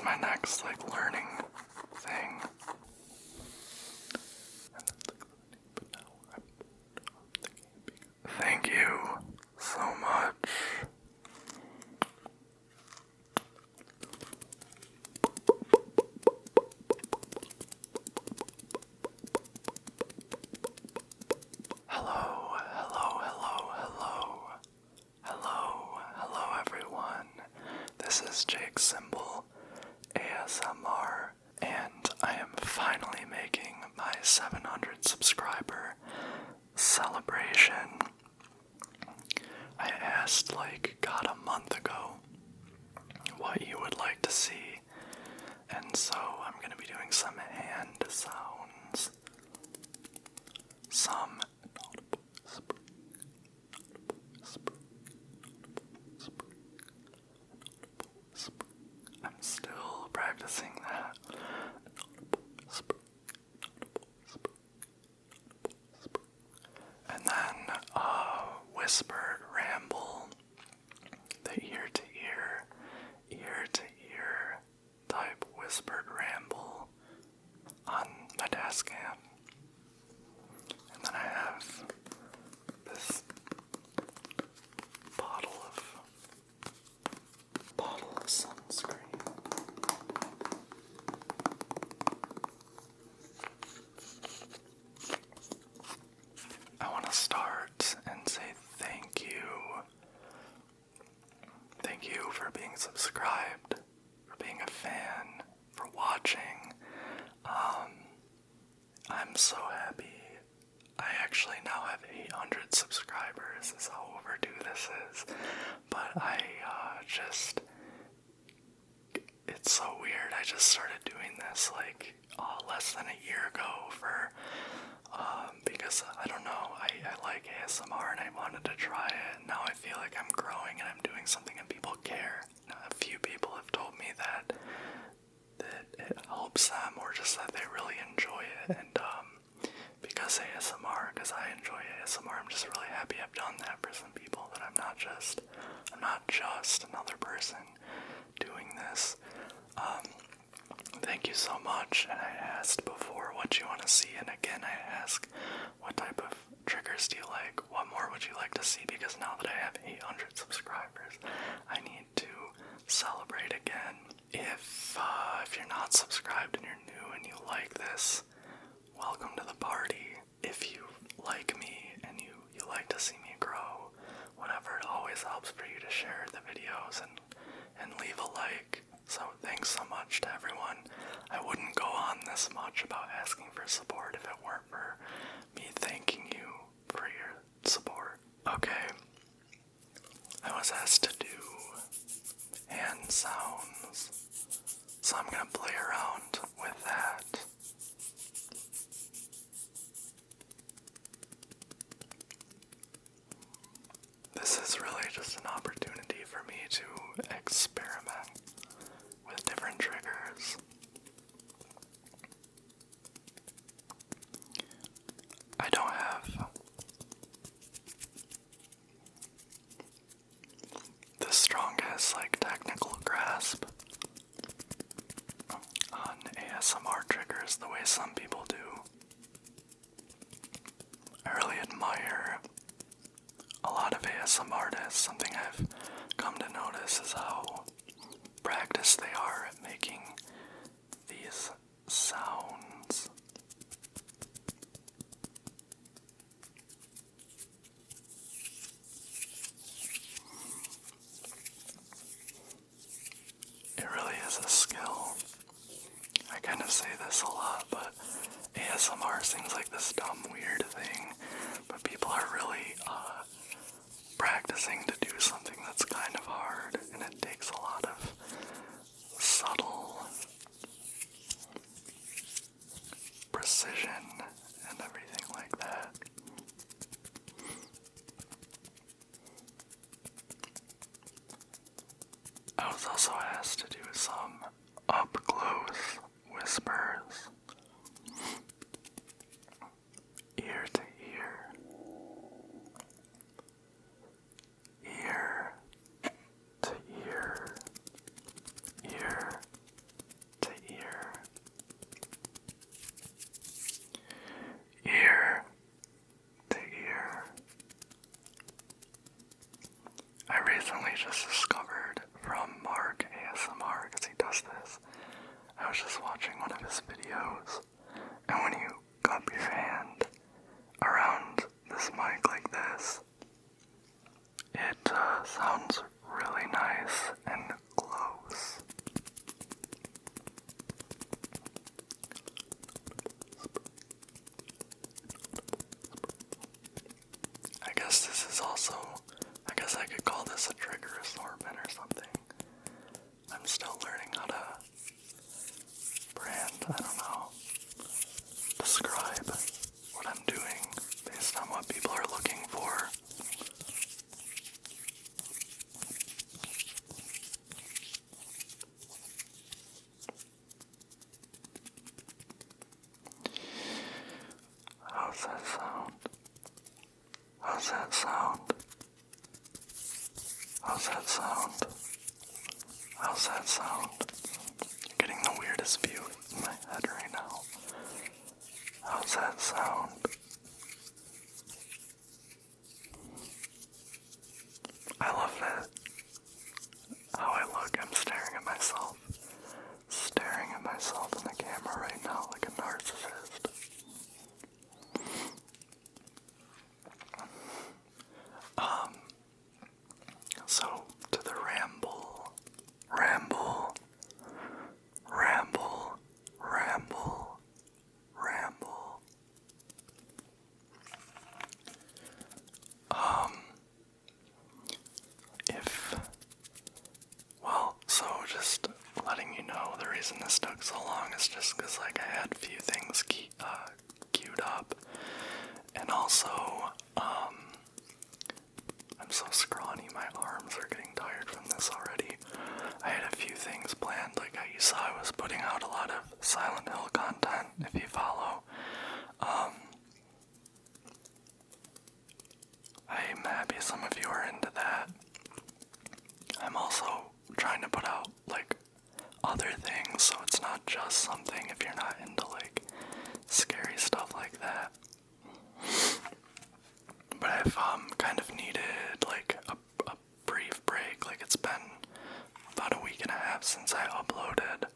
my next, learning thing. Thank you so much. Hello everyone. This is Jake's Symbol ASMR, and I am finally making my 700 subscriber celebration. I asked God a month ago what you would like to see, and so I'm going to be doing some hand sounds, some I'm still practicing that. And then whispered ramble, the ear to ear type whispered ramble on my Tascam. And then I have this bottle of sunscreen. I want to start and say thank you. Thank you for being subscribed, for being a fan, for watching. I'm so happy. I actually now have 800 subscribers, is how overdue this is. But it's so weird. I just started doing this less than a year ago because I don't know, I like ASMR and I wanted to try it. Now I feel like I'm growing and I'm doing something and people care. A few people have told me that it helps them, or just that they really enjoy it, and because I enjoy ASMR, I'm just really happy I've done that for some people, that I'm not just another person doing this. Thank you so much. And I asked before what you want to see, and again I ask what type of triggers do you like, what more would you like to see, because now that I have 800 subscribers, I need to celebrate again. If you're not subscribed and you're new and you like this, welcome to the party. If you like me and you like to see me grow, whatever, it always helps for you to share the videos and leave a like. So thanks so much to everyone. I wouldn't go on this much about asking for support if it weren't for me thanking you for your support. Okay, I was asked to do hand sounds, so I'm gonna play around with that. This is really just an opportunity for me to experiment with different triggers. I don't have the strongest technical grasp on ASMR triggers the way some people do. I really admire a lot of ASMR artists. Something I've come to notice is how practiced they are at making these sounds. It really is a skill. I kind of say this a lot, but ASMR seems like this dumb, weird thing, but people are really practicing to do something that's kind of hard, and it takes a lot of subtle precision and everything like that. I was also asked to do some up-close whispers, ear to ear, ear to ear, ear was watching one of his videos, and when you cup your hand around this mic like this, it sounds really nice and close. I guess this is also, I guess I could call this a trigger assortment or something. I'm still learning how to brand, I don't know, describe what I'm doing based on what people are looking for. How's that sound? How's that sound? How's that sound? How's that sound? You're getting the weirdest view in my head right now. How's that sound? I love it. How I look, I'm staring at myself. Staring at myself in the camera right now like a narcissist. So, to the ramble, ramble, ramble, ramble, ramble. So just letting you know, the reason this took so long is just because, like, I had a few things queued up, and also, I'm so scrawny, my arms are getting tired from this already. I had a few things planned, like you saw I was putting out a lot of Silent Hill content, if you follow. I'm happy some of you are into that. I'm also trying to put out, like, other things, so it's not just something if you're not into, like, scary stuff like that. But I've kind of needed, like, a brief break. Like, it's been about a week and a half since I uploaded.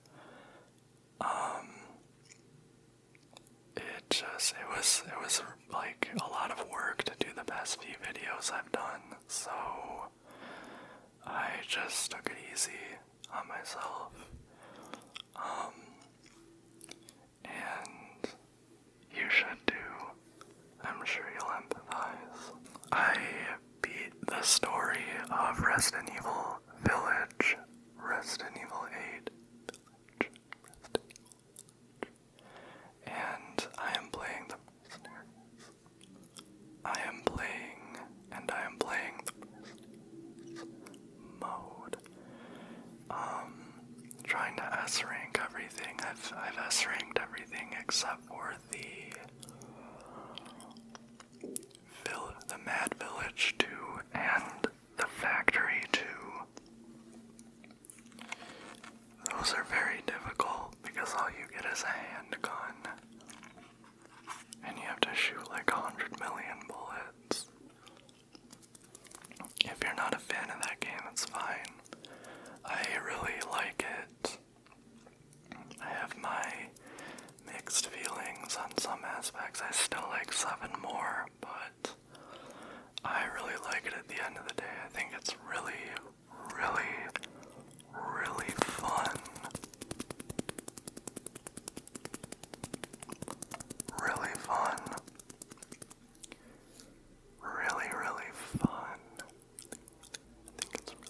It was like a lot of work to do the past few videos I've done, so I just took it easy on myself. And you should too. I'm sure you'll empathize. I beat the story of Resident Evil Village, Resident Evil 8, and I am playing the mercenaries. I am playing the mercenaries mode. Trying to S-rank everything. I've S-ranked everything except for the Mad Village 2 and the Factory 2. Those are very difficult because all you get is a handgun. And you have to shoot like 100 million bullets. If you're not a fan of that game, it's fine. I really like it. I have my mixed feelings on some aspects. I still like 7 more, but I really like it at the end of the day. I think it's really, really, really fun. Really fun. Really, really fun. I think it's really, really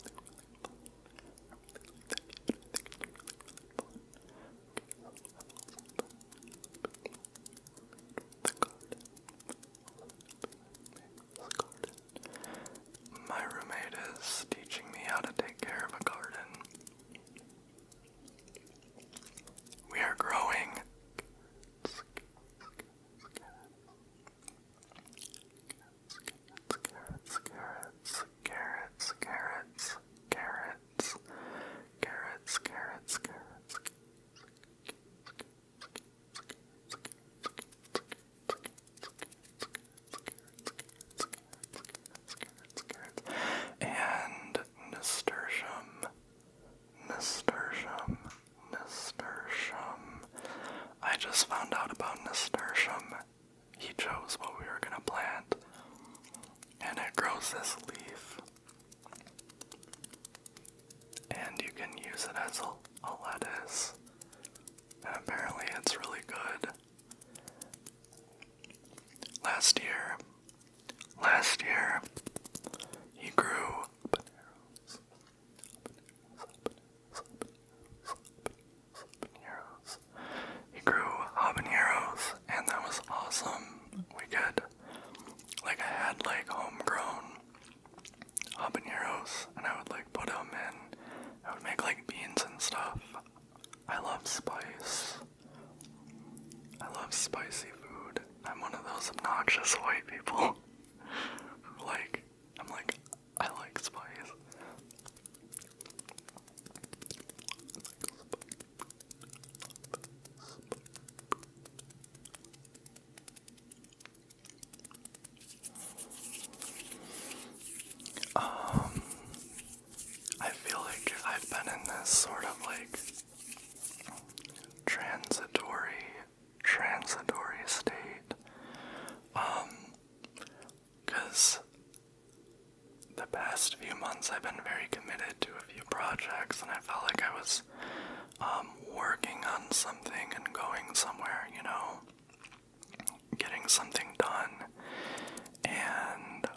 has a lettuce, and apparently it's really good. Last year, he grew habaneros. He grew habaneros, and that was awesome. We could, like, I had, like, homegrown habaneros, and I would, like, put them in. I would make, like, beans and stuff. I love spice. I love spicy food. I'm one of those obnoxious white people who, like, I like spice. I feel like I've been in this sort of like transitory state. Because the past few months I've been very committed to a few projects, and I felt like I was working on something and going somewhere, you know, getting something done. And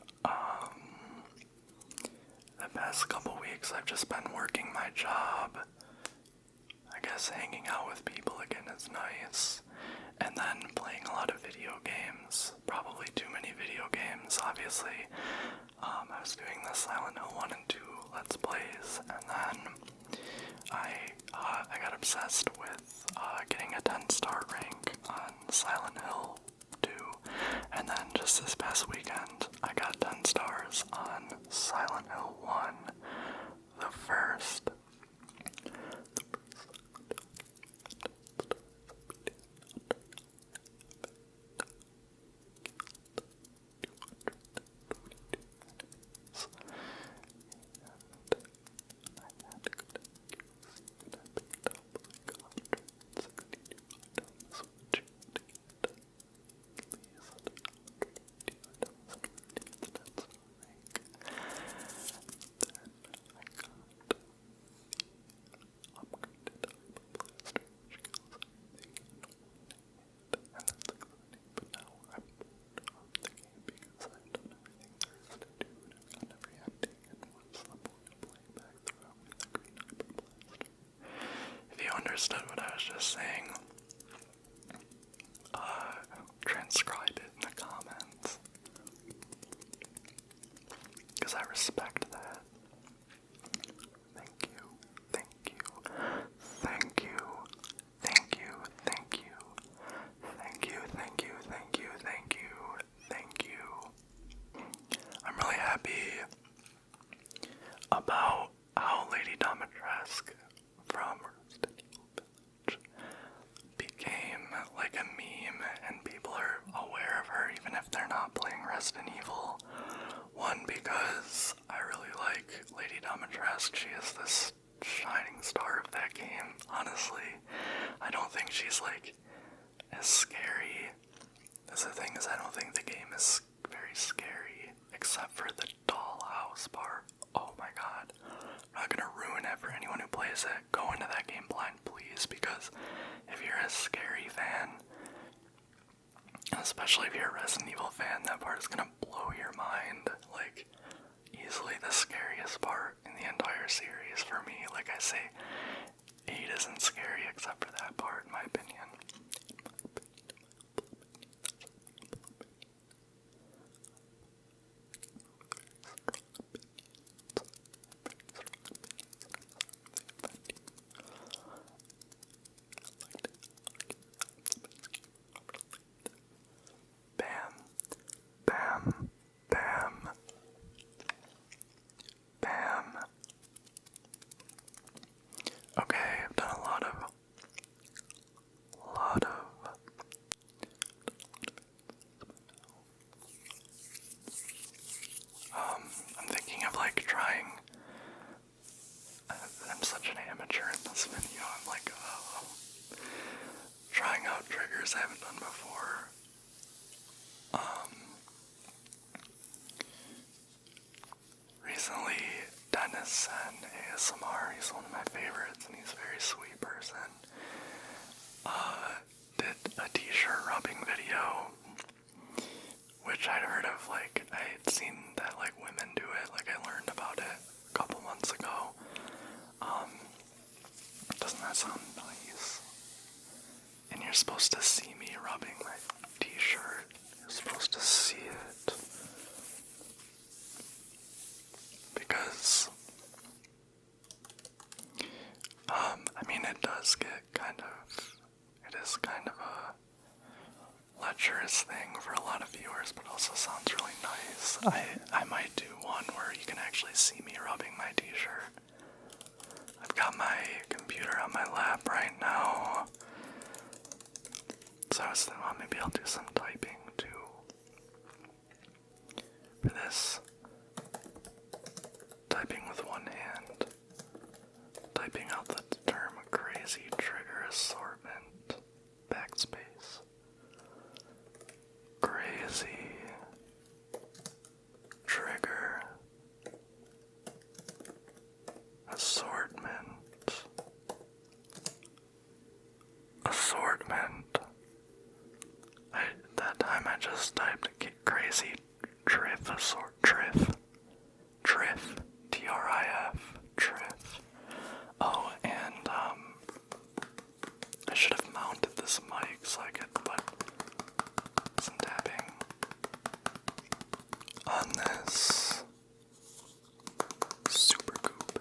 the past couple weeks I've just been working my job. I guess hanging out with people again is nice. And then playing a lot of video games. Probably too many video games, obviously. I was doing the Silent Hill 1 and 2 Let's Plays, and then I got obsessed with getting a 10-star rank on Silent Hill 2, and then just this past weekend, I got 10 stars on Silent Hill 1, the first. Understood what I was just saying, transcribe it in the comments, because I respect that. Thank you, thank you, thank you, thank you, thank you, thank you, thank you, thank you, thank you, thank you. I'm really happy about how Lady Domitresque from became like a meme, and people are aware of her even if they're not playing Resident Evil. One, because I really like Lady Domitresque. She is this shining star of that game, honestly. I don't think she's like as scary. That's the thing, is I don't think the game is very scary, except for the dollhouse part. Oh my god. I'm not gonna ruin it for anyone who plays it. Go into that game blind, please, because if you're a scary fan, especially if you're a Resident Evil fan, that part is gonna blow your mind. Like, easily the scariest part in the entire series for me. Like I say, 8 isn't scary except for that part, in my opinion. Bam, bam, bam, bam. Okay, I've done a lot of I'm thinking of like trying. I'm such an amateur in this video. I'm like, trying out triggers I haven't done before. Recently, Sen ASMR. He's one of my favorites, and he's a very sweet person. Did a t-shirt rubbing video, which I'd heard of, like, I had seen that, like, women do it, like, I learned about it a couple months ago. Doesn't that sound nice? And you're supposed to see me rubbing my t-shirt. You're supposed to see it. Because, I mean, it does get it is kind of a lecherous thing for a lot of viewers, but also sounds really nice. I might do one where you can actually see me rubbing my t-shirt. I've got my computer on my lap right now, so I was thinking, well, maybe I'll do some typing too for this. Typing with one hand, typing out the term crazy trigger assortment, backspace, crazy trigger assortment, that time I just typed crazy triff T-R-I-F, triff. Oh, and, I should have mounted this mic so I could put some tapping on this. Super goop.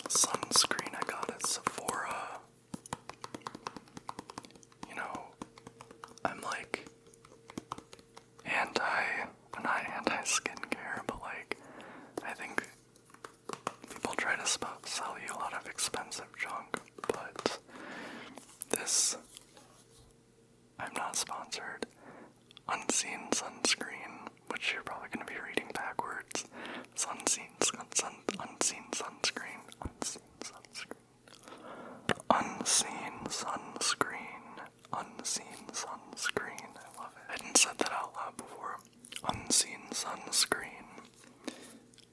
Sunscreen I got at Sephora. You know, I'm like not anti-skincare, but like, I think people try to sell you a lot of expensive junk, but this, I'm not sponsored, Unseen Sunscreen, which you're probably going to be reading backwards, Unseen Sunscreen, I love it. I hadn't said that out loud before. Unseen Sunscreen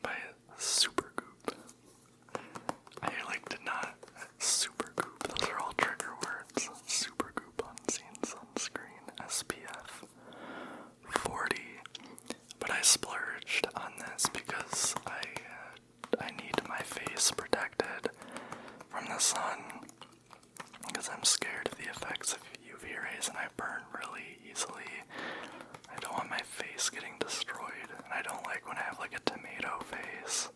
by Supergoop. I did not, Supergoop, those are all trigger words. Supergoop Unseen Sunscreen, SPF 40. But I splurged on this because I need my face protected from the sun, because I'm scared of the effects of UV rays and I burn really easily. I don't want my face getting destroyed, and I don't like when I have like a tomato face.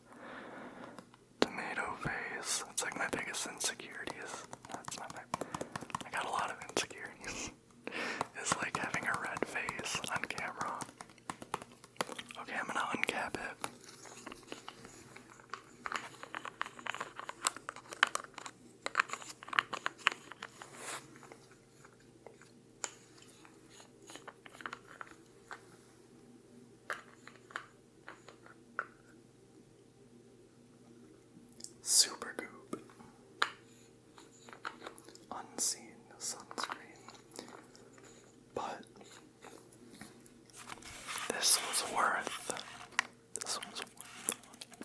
It's like my biggest insecurity I got a lot of insecurities. It's like having a red face on camera. Okay, I'm gonna uncap it. Supergoop Unseen Sunscreen. But this was worth the money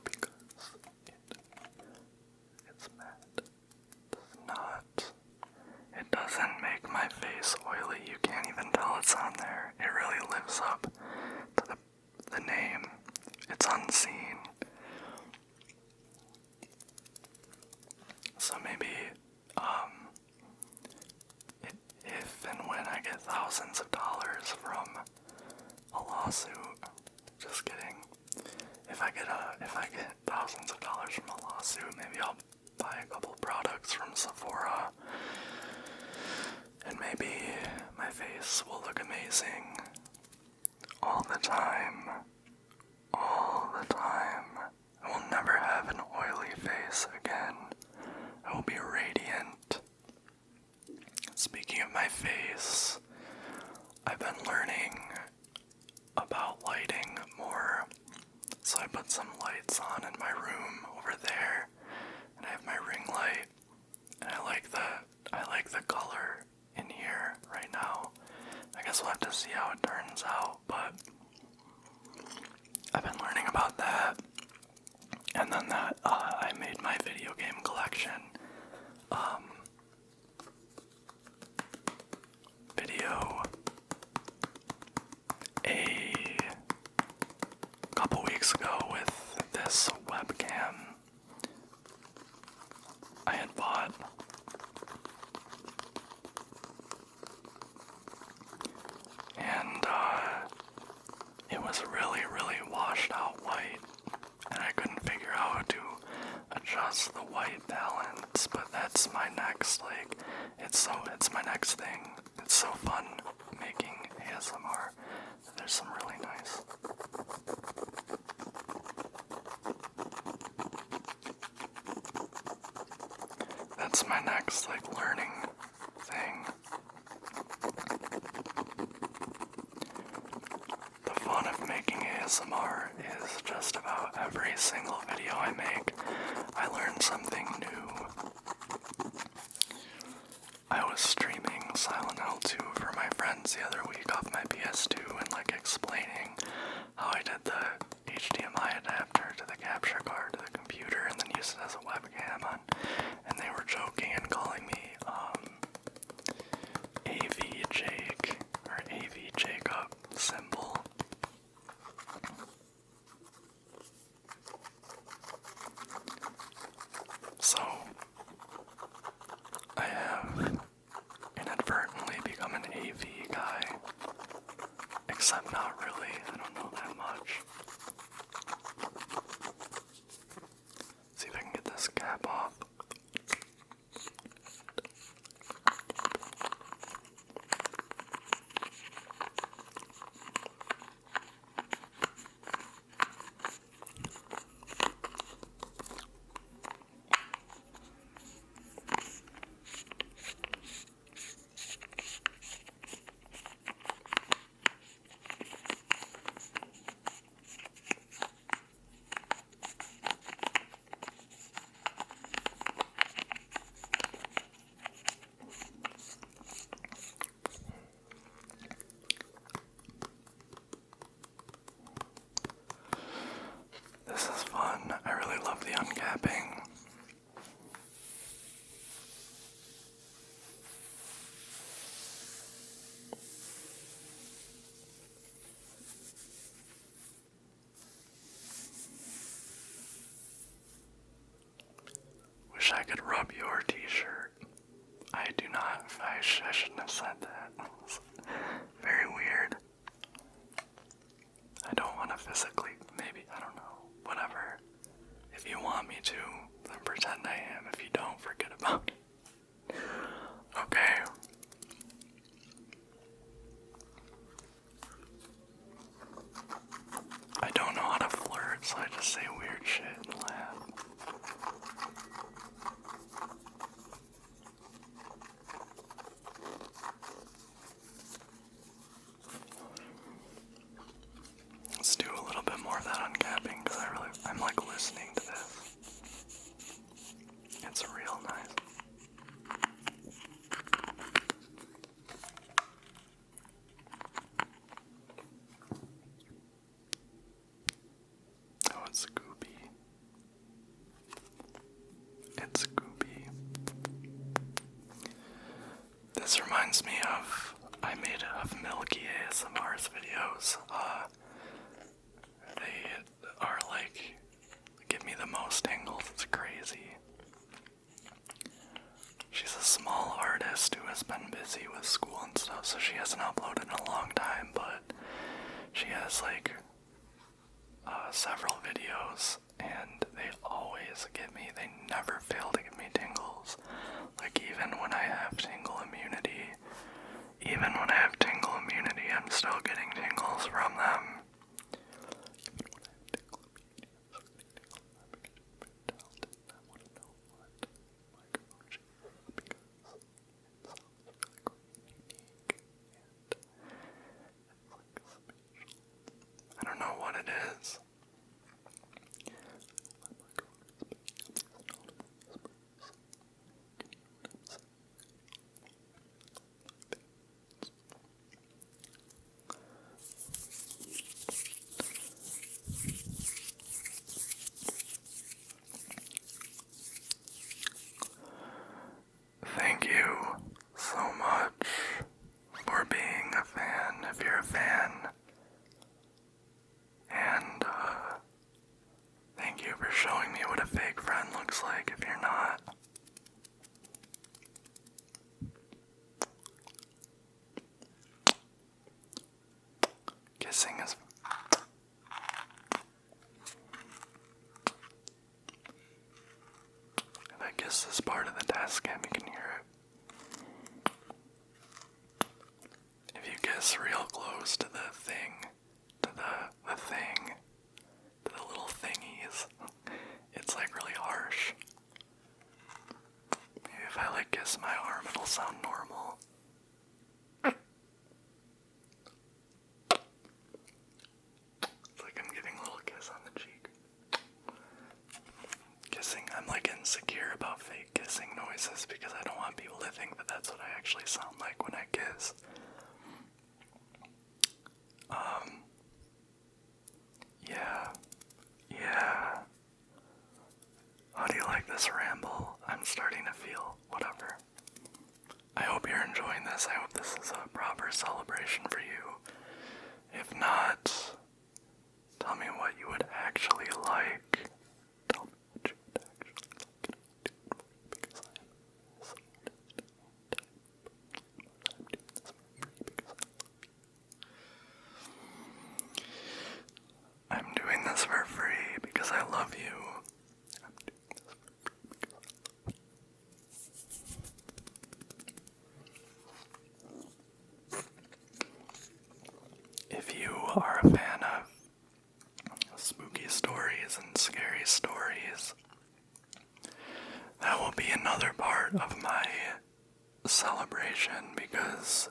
because it's matte. It doesn't make my face oily. You can't even tell it's on there. It really lives up to the name. It's unseen. So maybe, if and when I get thousands of dollars from a lawsuit, just kidding. If I get thousands of dollars from a lawsuit, maybe I'll buy a couple products from Sephora, and maybe my face will look amazing all the time. I will never have an oily face again. I will be radiant. Speaking of my face, I've been learning about lighting more. So I put some lights on in my room over there, and I have my ring light, and I like the color in here right guess we'll have to see how it turns out, but I've been learning about that. And then that I made my video game collection video a couple weeks ago with this webcam I had bought. And it was really, really washed out white, and I couldn't figure out how to adjust the white balance, but that's my next, it's my next thing. It's so fun making ASMR. There's some really nice. That's my next, learning thing. The fun of making ASMR is just about every single video I make, I learn something new. I was streaming Silent Hill 2 for my friends the other week off my PS2 and explaining how I did the HDMI adapter to the capture card to the computer and then used it as a webcam and they were joking and calling me AV Jake or AV Jacob symbol. So I have inadvertently become an AV guy, except not really. I don't know that much. See if I can get this cap off. This is fun. I really love the uncapping. Wish I could rub your t-shirt. I do not. I shouldn't have said that. Very weird. I don't want to physically, maybe, I don't know, whatever. If you want me to, then pretend I am. If you don't, forget about it. Okay. I don't know how to flirt, so I just say weird shit and laugh. Let's do a little bit more of that uncapping because I'm listening to this. It's real nice. Oh, it's goopy. It's goopy. This reminds me of, I made of Milky ASMR's videos. They are give me the most tingles, it's crazy. She's a small artist who has been busy with school and stuff, so she hasn't uploaded in a long time, but she has several videos, and they always get me, they never fail to give me tingles. Even when I have tingle immunity, I'm still getting tingles from them. I don't know what it is. showing me what a fake friend looks like if you're not. Kissing is... If I kiss this part of the Tascam, you can hear it. If you kiss real close to the thing, to the thing, to the little thingies, it's like really harsh. Maybe if I like kiss my arm, it'll sound normal. It's like I'm giving a little kiss on the cheek. Kissing, I'm like insecure about fake kissing noises because I don't want people to think that that's what I actually sound like when I kiss. Yeah. How do you like this ramble? I'm starting to feel whatever. I hope you're enjoying this. I hope this is a proper celebration for you. If not, tell me what you would actually like. Tell me what you would actually like. Because I'm doing this for free because I love you. If you are a fan of spooky stories and scary stories, that will be another part of my celebration because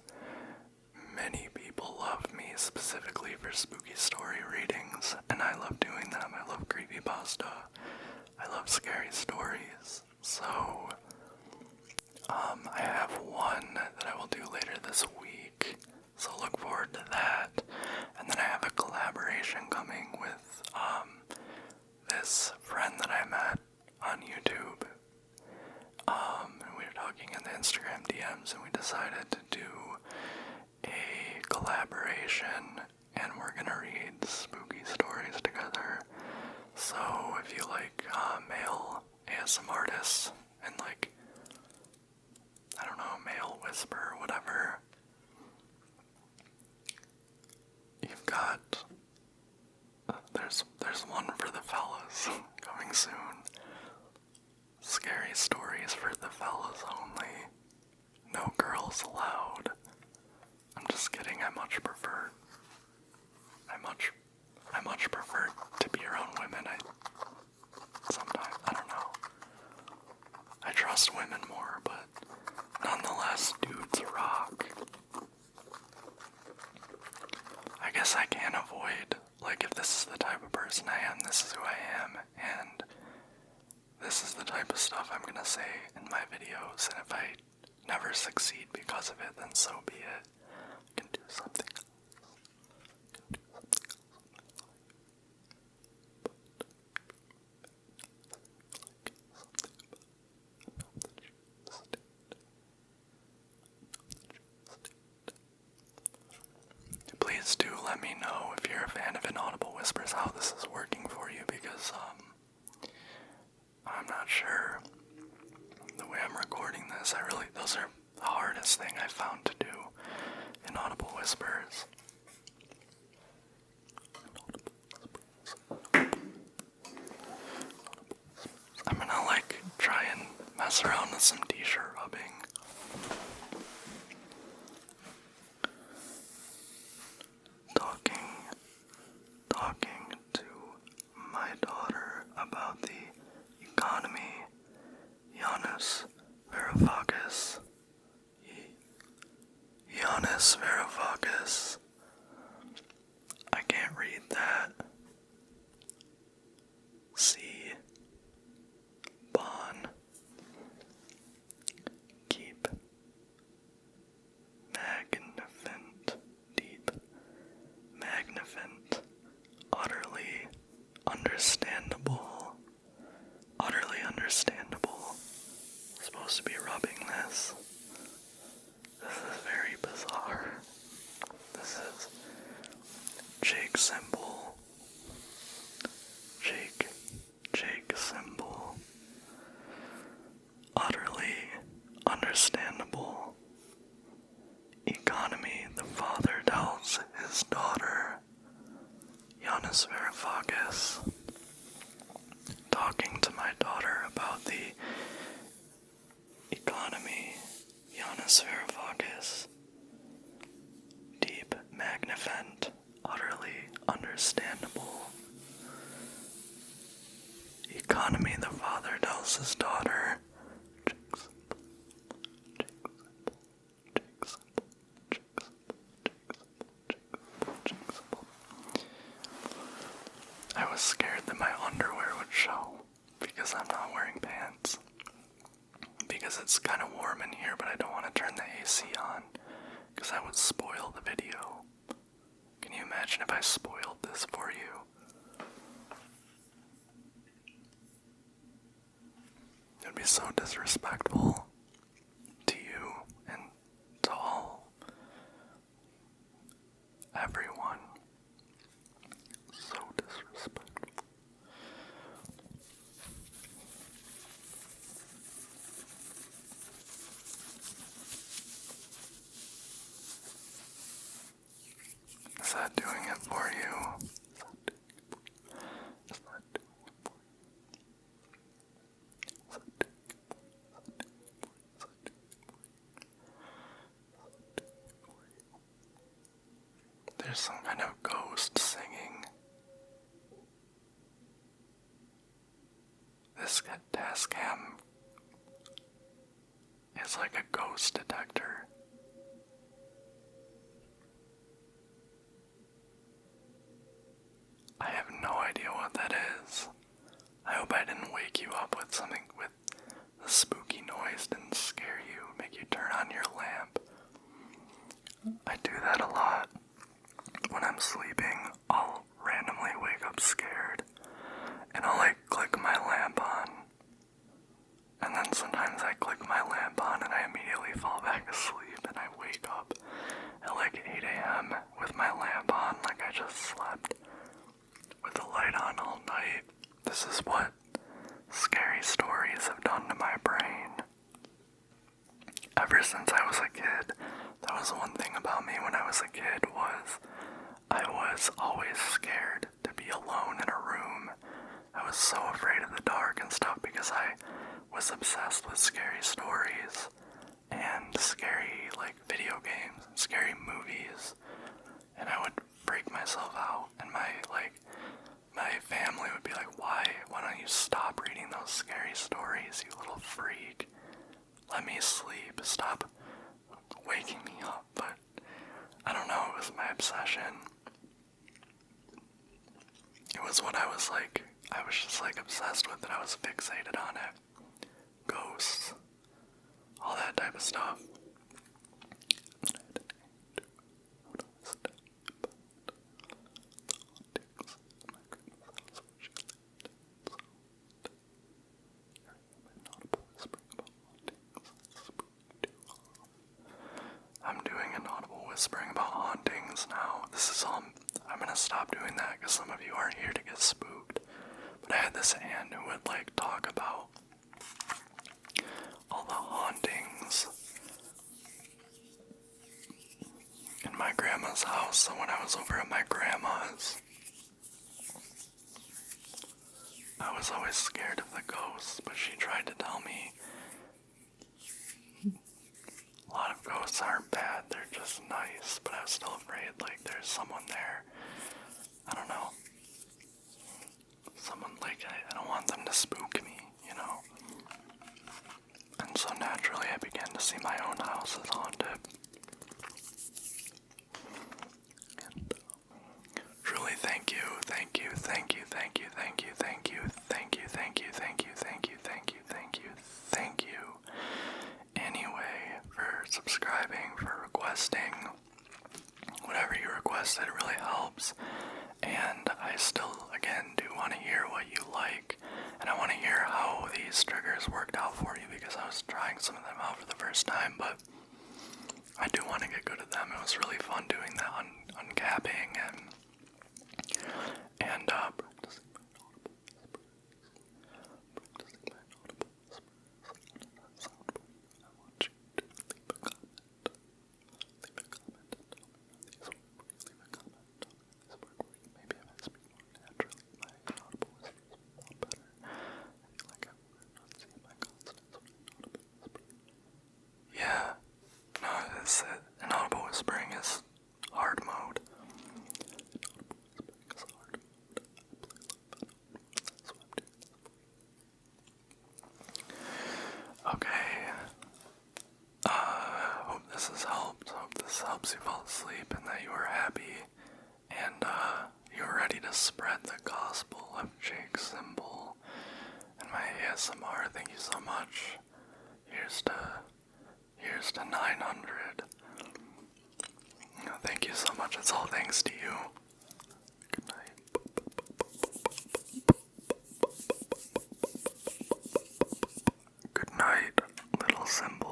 many people love me specifically for spooky story readings, and I love doing them. I love creepypasta. I love scary stories. So, I have one that I will do later this week, so look forward to that. And then I have a collaboration coming with this friend that I met on YouTube. And we were talking in the Instagram DMs, and we decided to do a collaboration, and we're gonna read spooky stories together. So if you like male ASMR artists and like, I don't know, male whisper or whatever, you've got, there's one for the fellas coming soon. Scary stories for the fellas only. No girls allowed. I'm just kidding, I much prefer to be around women. Sometimes, I don't know. I trust women more, but nonetheless, dudes rock. I guess I can't avoid, like, if this is the type of person I am, this is who I am, and this is the type of stuff I'm gonna say in my videos, and if I never succeed because of it, then so be it. I can do something else. Please do let me know if you're a fan of Inaudible Whispers how this is working for you, because I'm not sure. The way I'm recording this, those are the hardest thing I found to do. Inaudible Whispers. I'm gonna try and mess around with some t-shirt rubbing. Talking to my daughter about the economy. Giannis Varoufakis. Giannis Varoufakis. I can't read that. C. Bon. hemisphere focus. Deep magnifent, utterly understandable. Economy, the father tells his daughter. I was scared that my underwear would show because I'm not wearing pants. Because it's kind of warm in here, but I don't want to turn the AC on because I would spoil the video. Can you imagine if I spoiled this for you? It would be so disrespectful to you and to all, everyone. So disrespectful. Is that doing it for you? There's some kind of ghost singing. This Tascam is like a ghost detector. I have no idea what that is. I hope I didn't wake you up with something with the spooky noise, didn't scare you, make you turn on your lamp. I do that a lot. When I'm sleeping, I'll randomly wake up scared, and I'll click my lamp on, and then sometimes I click my lamp on and I immediately fall back asleep, and I wake up at 8 a.m. with my lamp on like I just slept with the light on all night. This is what scary stories have done to my brain. Ever since I was a kid, that was one thing about me when I was a kid was I was always scared to be alone in a room. I was so afraid of the dark and stuff because I was obsessed with scary stories and scary video games and scary movies, and I would freak myself out, and my family would be like, why don't you stop reading those scary stories, you little freak? Let me sleep, stop waking me up. But I don't know, it was my obsession. It was what I was just obsessed with it. I was fixated on it. Ghosts, all that type of stuff. I'm doing an audible whispering about hauntings now. I'm gonna stop doing that because some of you aren't here to get spooked. But I had this aunt who would talk about all the hauntings in my grandma's house. So when I was over at my grandma's, I was always scared of the ghosts, but she tried to tell me a lot of ghosts aren't bad, they're just nice, but I was still afraid there's someone there. I don't know. Someone I don't want them to spook me, you know? And so naturally I began to see my own house as haunted. And truly thank you, thank you, thank you, thank you, thank you, thank you, thank you, thank you, thank you, thank you, thank you, thank you, thank you. Anyway, for subscribing, for requesting. Whatever you request, it really helps. And I still, again, do want to hear what you like. And I want to hear how these triggers worked out for you because I was trying some of them out for the first time, but I do want to get good at them. It was really fun doing that uncapping and practicing my audible whispers. I want you to leave a comment. Leave a comment and tell me how these work. Leave a comment and tell me how these work for you. Maybe if I speak more naturally, my audible whispers will sound better. I feel like I'm enunciating my consonants when I audible whisper. Yeah, helps you fall asleep and that you are happy and you're ready to spread the gospel of Jake's symbol and my ASMR. Thank you so much. Here's to 900. Thank you so much. It's all thanks to you. Good night. Good night, little symbol.